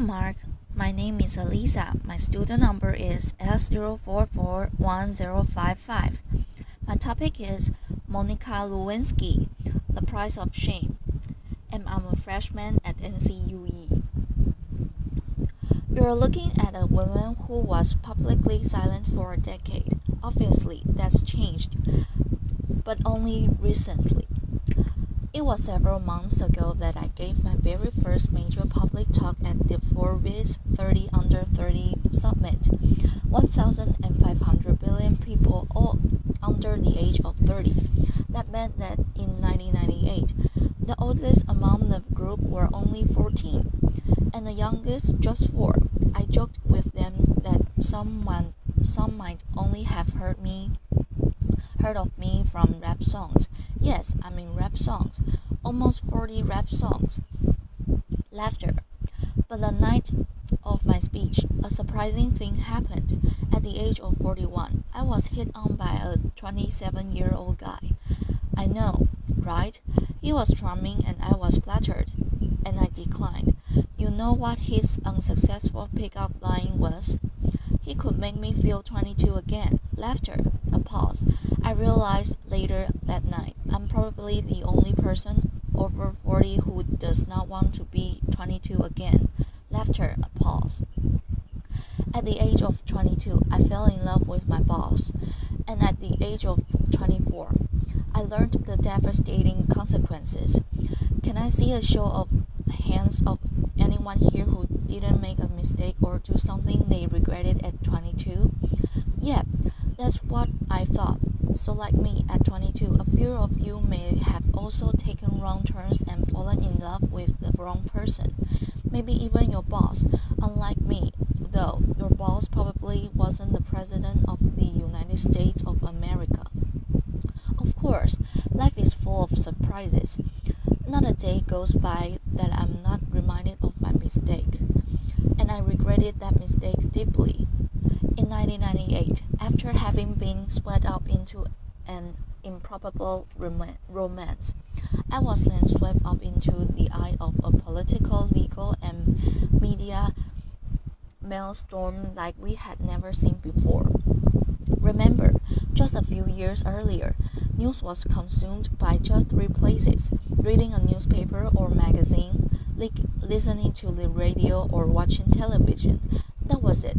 Mark. My name is Elisa. My student number is S0441055. My topic is Monica Lewinsky, The Price of Shame, and I'm a freshman at NCUE. You're looking at a woman who was publicly silent for a decade. Obviously, that's changed, but only recently. It was several months ago that I gave my very first major public talk at the Forbes 30 Under 30 Summit. 1,500 billion people all under the age of 30. That meant that in 1998, the oldest among the group were only 14, and the youngest just 4. I joked with them that some might only have heard of me from rap songs. Yes, I mean rap songs. Almost 40 rap songs. Laughter. But the night of my speech, a surprising thing happened. At the age of 41, I was hit on by a 27-year-old guy. I know, right? He was charming and I was flattered. And I declined. You know what his unsuccessful pickup line was? He could make me feel 22 again. Laughter. A pause. I realized later that night, I'm probably the only person over 40 who does not want to be 22 again. Laughter. A pause. At the age of 22, I fell in love with my boss. And at the age of 24, I learned the devastating consequences. Can I see a show of hands of anyone here who didn't make a mistake or do something they regretted at 22? Yep, that's what I thought. So like me, at 22, a few of you may have also taken wrong turns and fallen in love with the wrong person. Maybe even your boss. Unlike me, though, your boss probably wasn't the President of the United States of America. Of course, life is full of surprises. Not a day goes by that I'm not reminded of my mistake. And I regretted that mistake deeply. In 1998, after having been swept up into an improbable romance, I was then swept up into the eye of a political, legal, and media maelstrom like we had never seen before. Remember, just a few years earlier, news was consumed by just 3 places: reading a newspaper or magazine, listening to the radio, or watching television. That was it.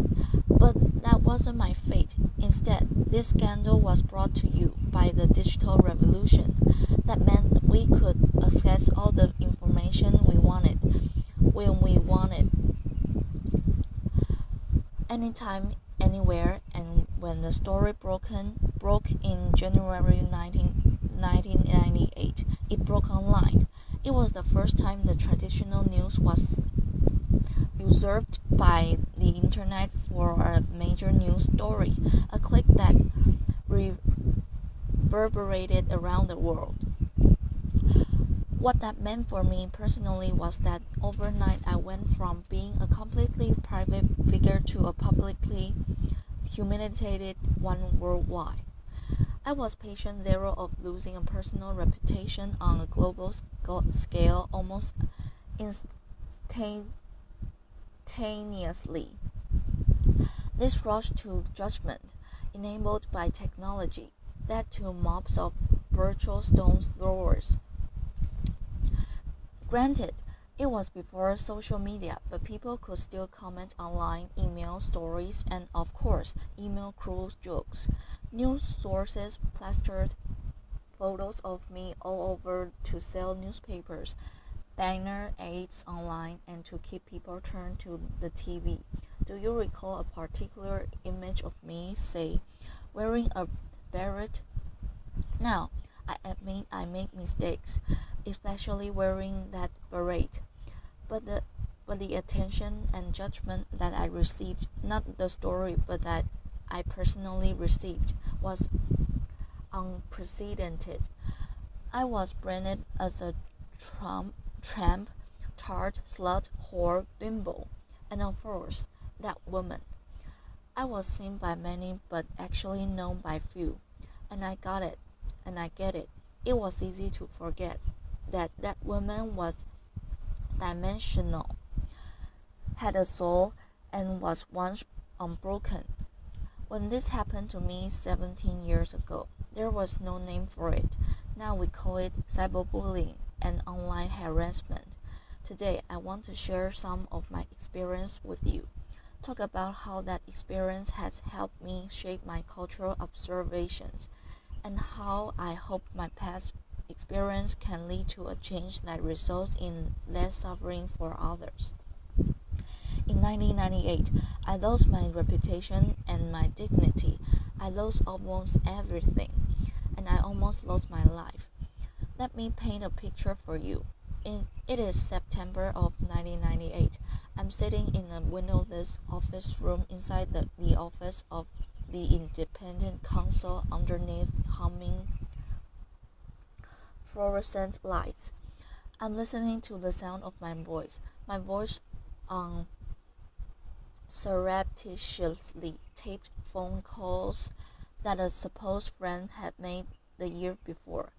But that wasn't my fate. Instead, this scandal was brought to you by the digital revolution. That meant we could access all the information we wanted, when we wanted, anytime, anywhere, and when the story broke in January 1998, it broke online. It was the first time the traditional news was usurped by the internet for a major news story, a click that reverberated around the world. What that meant for me personally was that overnight I went from being a completely private figure to a publicly humiliated one worldwide. I was patient zero of losing a personal reputation on a global scale almost instantaneously. This rush to judgment, enabled by technology, led to mobs of virtual stone throwers. Granted, it was before social media, but people could still comment online, email stories, and of course, email cruel jokes. News sources plastered photos of me all over to sell newspapers, banner ads online, and to keep people turned to the TV. Do you recall a particular image of me, say, wearing a beret? Now, I admit I make mistakes, especially wearing that beret. But the attention and judgment that I received, not the story, but that I personally received, was unprecedented. I was branded as a tramp, tart, slut, whore, bimbo, and of course, that woman. I was seen by many, but actually known by few, and I got it, and I get it. It was easy to forget that that woman was dimensional, had a soul, and was once unbroken. When this happened to me 17 years ago, there was no name for it. Now we call it cyberbullying and online harassment. Today, I want to share some of my experience with you. Talk about how that experience has helped me shape my cultural observations, and how I hope my past experience can lead to a change that results in less suffering for others. In 1998, I lost my reputation and my dignity. I lost almost everything, and I almost lost my life. Let me paint a picture for you. It is September of 1998. I'm sitting in a windowless office room inside the office of the Independent Council underneath humming fluorescent lights. I'm listening to the sound of my voice on surreptitiously taped phone calls that a supposed friend had made the year before.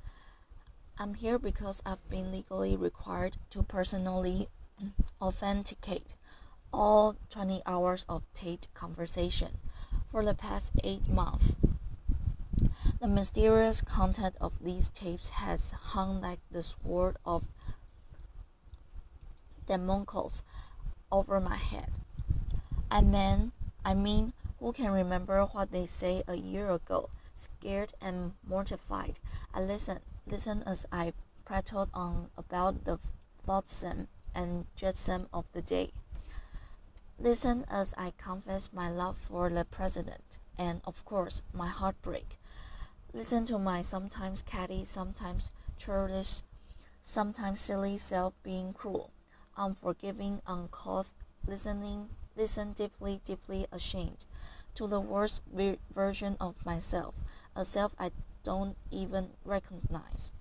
I'm here because I've been legally required to personally authenticate all 20 hours of taped conversation for the past 8 months. The mysterious content of these tapes has hung like the sword of Damocles over my head. I mean, who can remember what they say a year ago? Scared and mortified, I listened as I prattled on about the flotsam and jetsam of the day. Listen as I confessed my love for the president and, of course, my heartbreak. Listen to my sometimes catty, sometimes churlish, sometimes silly self being cruel, unforgiving, uncouth, listen deeply, deeply ashamed, to the worst version of myself, a self I don't even recognize.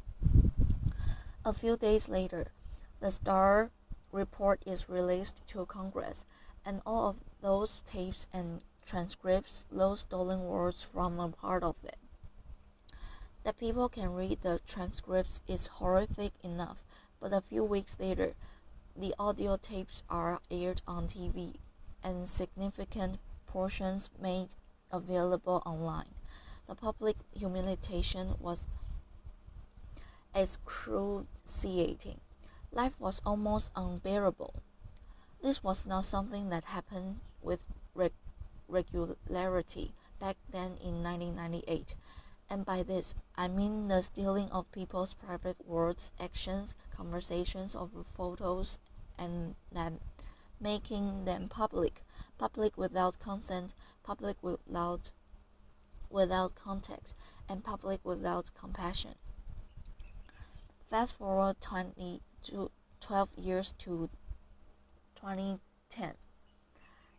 A few days later, the Star report is released to Congress, and all of those tapes and transcripts, those stolen words from a part of it. That people can read the transcripts is horrific enough, but a few weeks later, the audio tapes are aired on TV, and significant portions made available online. The public humiliation was excruciating. Life was almost unbearable. This was not something that happened with regularity back then in 1998. And by this, I mean the stealing of people's private words, actions, conversations over photos, and then making them public without consent, public without context, and public without compassion. Fast forward 12 years to 2010,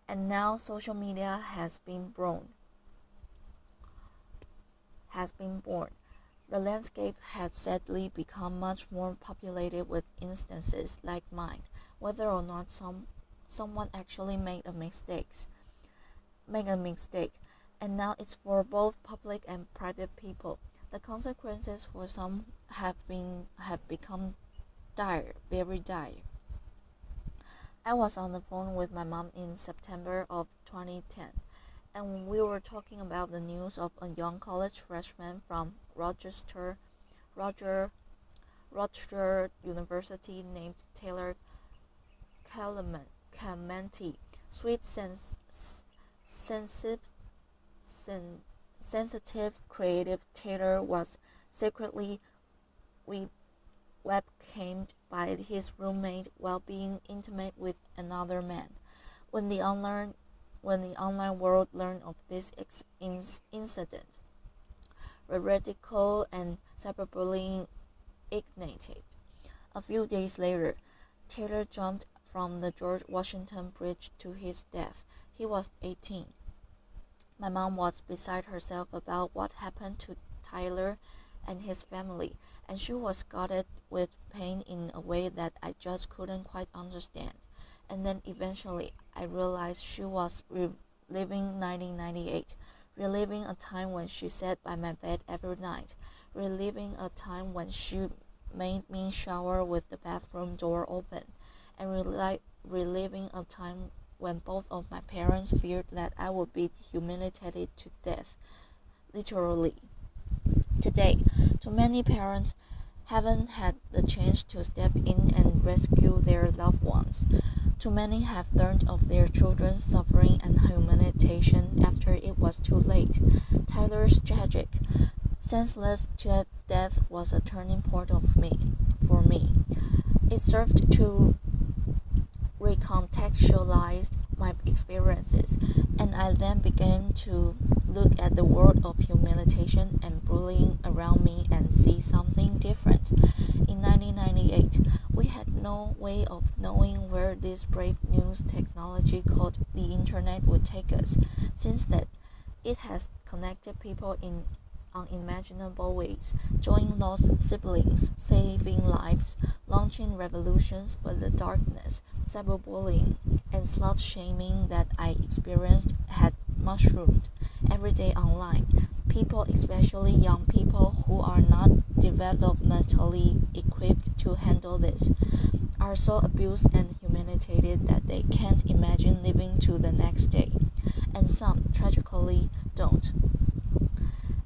and now social media has been born. The landscape has sadly become much more populated with instances like mine, whether or not someone actually made a mistake, and now it's for both public and private people. The consequences for some have become dire, very dire. I was on the phone with my mom in September of 2010, and we were talking about the news of a young college freshman from Rochester University named Taylor Clementi. Sweet, sensitive, creative Taylor was secretly webcamed by his roommate while being intimate with another man. When the online world learned of this incident, radical and cyberbullying ignited. A few days later, Taylor jumped from the George Washington Bridge to his death. He was 18. My mom was beside herself about what happened to Tyler and his family, and she was guarded with pain in a way that I just couldn't quite understand. And then eventually, I realized she was reliving 1998, reliving a time when she sat by my bed every night, reliving a time when she made me shower with the bathroom door open, and reliving a time when both of my parents feared that I would be humiliated to death, literally. Today, too many parents haven't had the chance to step in and rescue their loved ones. Too many have learned of their children's suffering and humiliation after it was too late. Tyler's tragic, senseless death was a turning point for me. It served to recontextualize my experiences, and I then began to look at the world of humiliation and bullying around me and see something different. In 1998, we had no way of knowing where this brave new technology called the internet would take us. Since then, it has connected people in unimaginable ways, joining lost siblings, saving lives, launching revolutions, but the darkness, cyberbullying, and slut-shaming that I experienced had mushroomed every day online. People, especially young people who are not developmentally equipped to handle this, are so abused and humiliated that they can't imagine living to the next day, and some, tragically, don't.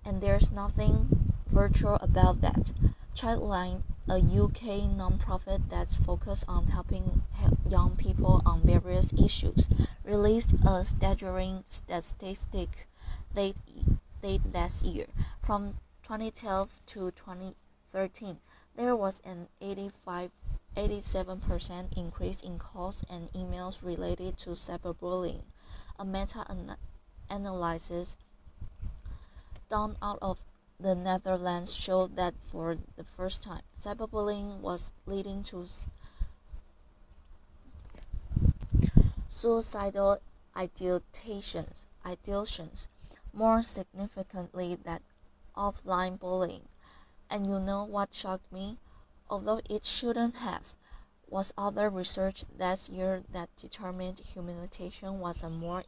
And there's nothing virtual about that. Childline, a UK non-profit that's focused on helping young people on various issues, released a staggering statistic late last year. From 2012 to 2013, there was an 87% increase in calls and emails related to cyberbullying. A meta-analysis done out of the Netherlands showed that for the first time, cyberbullying was leading to suicidal ideations, more significantly than offline bullying. And you know what shocked me? Although it shouldn't have, was other research last year that determined humiliation was a more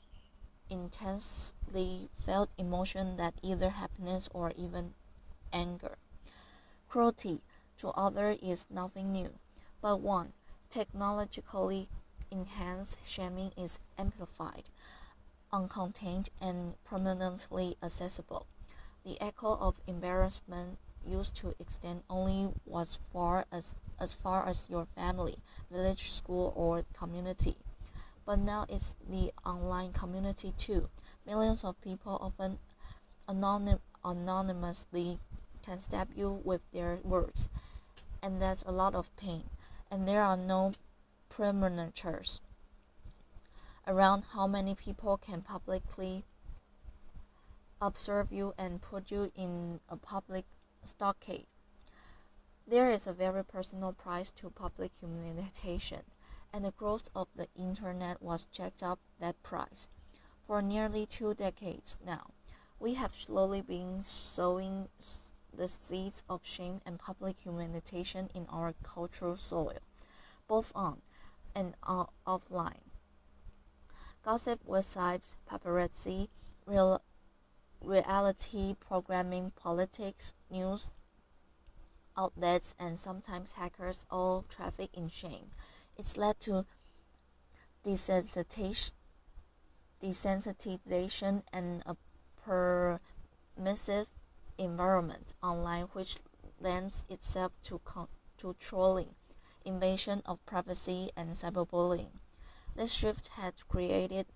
intensely felt emotion than either happiness or even anger. Cruelty to others is nothing new, but one, technologically enhanced shaming is amplified, uncontained, and permanently accessible. The echo of embarrassment used to extend only as far as your family, village, school, or community. But now it's the online community too. Millions of people, often anonymously, can stab you with their words, and that's a lot of pain. And there are no parameters around how many people can publicly observe you and put you in a public stockade. There is a very personal price to public humiliation, and the growth of the internet was jacked up that price. For nearly 2 decades now, we have slowly been sowing the seeds of shame and public humiliation in our cultural soil, both on and offline. Gossip websites, paparazzi, reality programming, politics, news outlets, and sometimes hackers all traffic in shame. It's led to desensitization and a permissive environment online which lends itself to trolling, invasion of privacy, and cyberbullying. This shift has created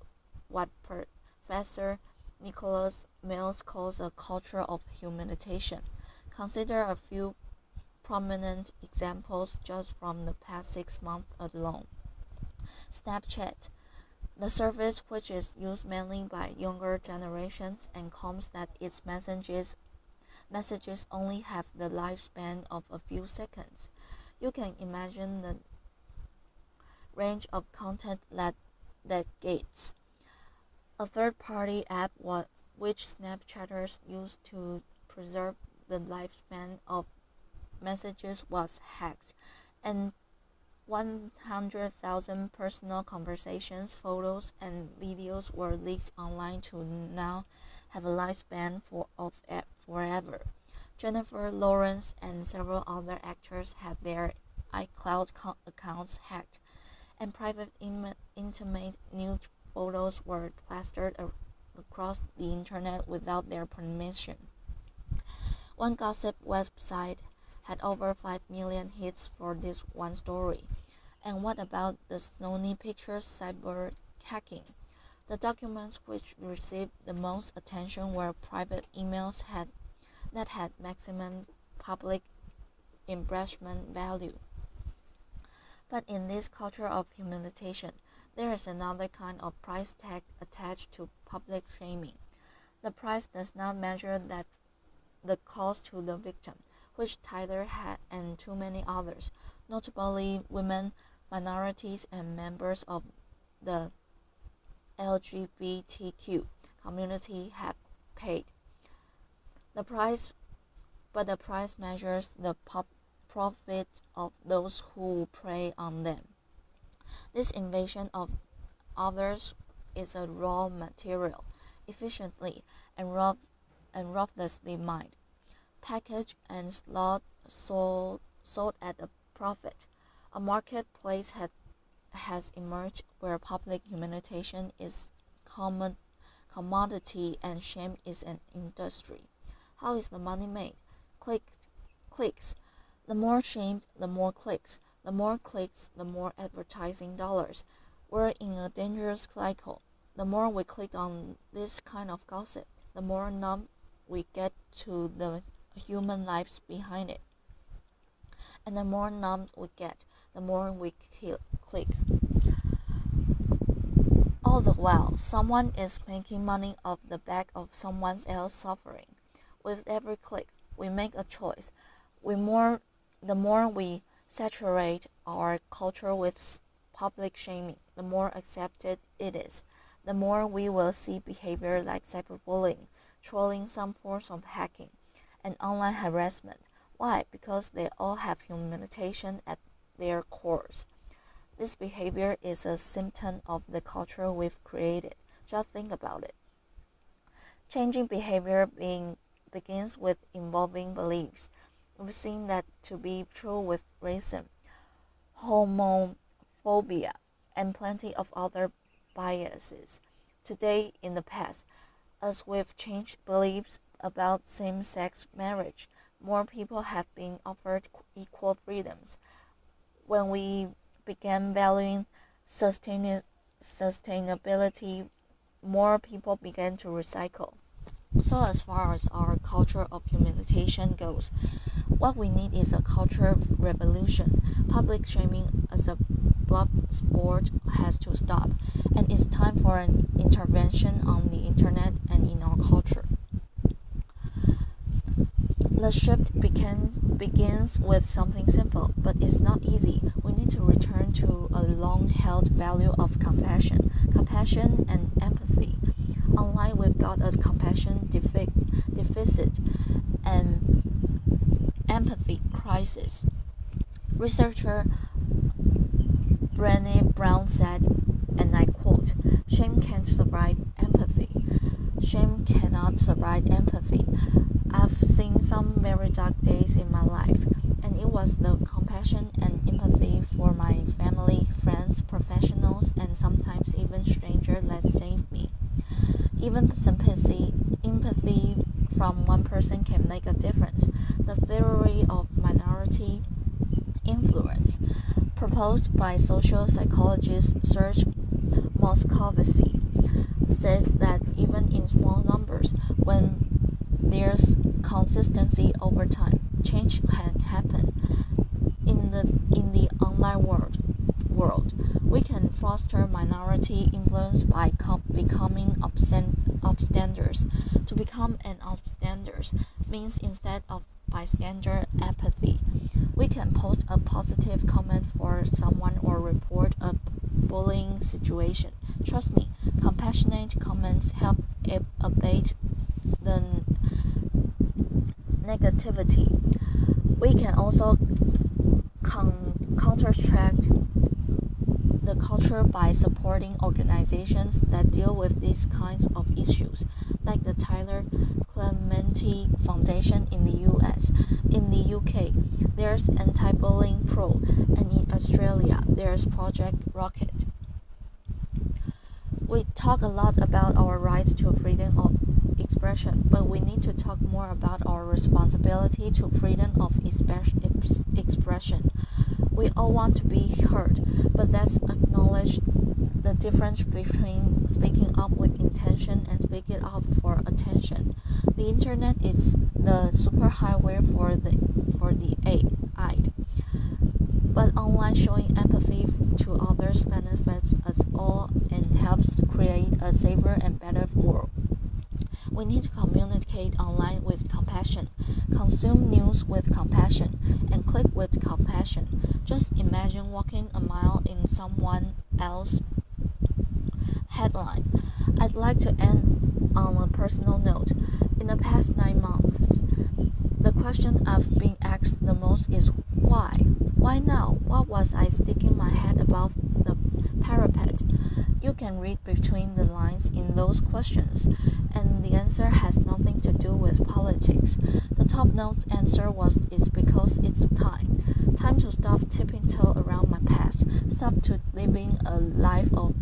what Professor Nicholas Mills calls a culture of humiliation. Consider a few prominent examples just from the past 6 months alone. Snapchat, the service which is used mainly by younger generations and claims that its messages only have the lifespan of a few seconds. You can imagine the range of content that gets. A third-party app which Snapchatters use to preserve the lifespan of messages was hacked, and 100,000 personal conversations, photos, and videos were leaked online to now have a lifespan of forever. Jennifer Lawrence and several other actors had their iCloud accounts hacked, and private intimate nude photos were plastered across the internet without their permission. One gossip website had over 5 million hits for this one story. And what about the Sony Pictures cyber hacking? The documents which received the most attention were private emails that had maximum public impression value. But in this culture of humiliation, there is another kind of price tag attached to public shaming. The price does not measure the cost to the victim, which Tyler had and too many others, notably women, minorities, and members of the LGBTQ community have paid. The price measures the profit of those who prey on them. This invasion of others is a raw material, efficiently and ruthlessly mined, packaged and sold at a profit. A marketplace has emerged where public humiliation is commodity and shame is an industry. How is the money made? Clicks. The more shamed, the more clicks. The more clicks, the more advertising dollars. We're in a dangerous cycle. The more we click on this kind of gossip, the more numb we get to the human lives behind it. And the more numb we get, the more we click. All the while, someone is making money off the back of someone else's suffering. With every click, we make a choice. The more we saturate our culture with public shaming, the more accepted it is. The more we will see behavior like cyberbullying, trolling, some forms of hacking, and online harassment. Why? Because they all have humiliation at their cores. This behavior is a symptom of the culture we've created. Just think about it. Changing behavior begins with involving beliefs. We've seen that to be true with racism, homophobia, and plenty of other biases. Today, in the past, as we've changed beliefs about same-sex marriage, more people have been offered equal freedoms. When we began valuing sustainability, more people began to recycle. So as far as our culture of humiliation goes, what we need is a culture revolution. Public shaming as a blood sport has to stop, and it's time for an intervention on the internet and in our culture. The shift begins with something simple, but it's not easy. We need to return to a long-held value of compassion and empathy. Online, we've got a compassion deficit and empathy crisis. Researcher Brené Brown said, and I quote, "Shame can't survive empathy. Shame cannot survive empathy. I've seen some very dark days in my life, and it was the compassion and empathy for my family, friends, professionals, and sometimes even strangers that saved me. Even empathy from one person can make a difference. The theory of minority influence, proposed by social psychologist Serge Moscovici, says that even in small numbers, when there's consistency over time, change can happen. In the online world, we can foster minority influence by becoming upstanders. To become an upstander means instead of bystander apathy. We can post a positive comment for someone or report a bullying situation. Trust me, compassionate comments help abate the negativity. We can also counteract the culture by supporting organizations that deal with these kinds of issues, like the Tyler Clementi Foundation in the US. In the UK, there's Anti-Bullying Pro, and in Australia, there's Project Rocket. We talk a lot about our rights to freedom of expression, but we need to talk more about our responsibility to freedom of expression. We all want to be heard, but let's acknowledge the difference between speaking up with intention and speaking up for attention. The internet is the superhighway for the eyed, but online showing empathy to others benefits us all and helps create a safer and better world. We need to communicate online with compassion, consume news with compassion, and click with compassion. Just imagine walking a mile in someone else's headline. I'd like to end on a personal note. In the past 9 months, the question I've been asked the most is why? Why now? What was I sticking my head above the parapet? You can read between the lines in those questions, and the answer has nothing to do with politics. The top note answer is because it's time. Time to stop tipping toe around my past, stop to living a life of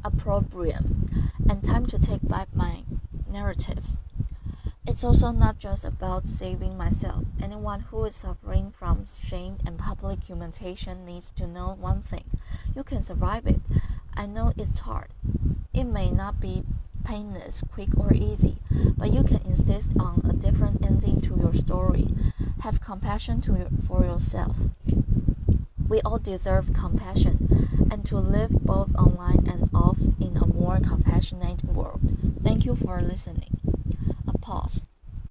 opprobrium, and time to take back my narrative. It's also not just about saving myself. Anyone who is suffering from shame and public humiliation needs to know one thing. You can survive it. I know it's hard. It may not be painless, quick, or easy, but you can insist on a different ending to your story. Have compassion for yourself. We all deserve compassion, and to live both online and off in a more compassionate world. Thank you for listening. A pause.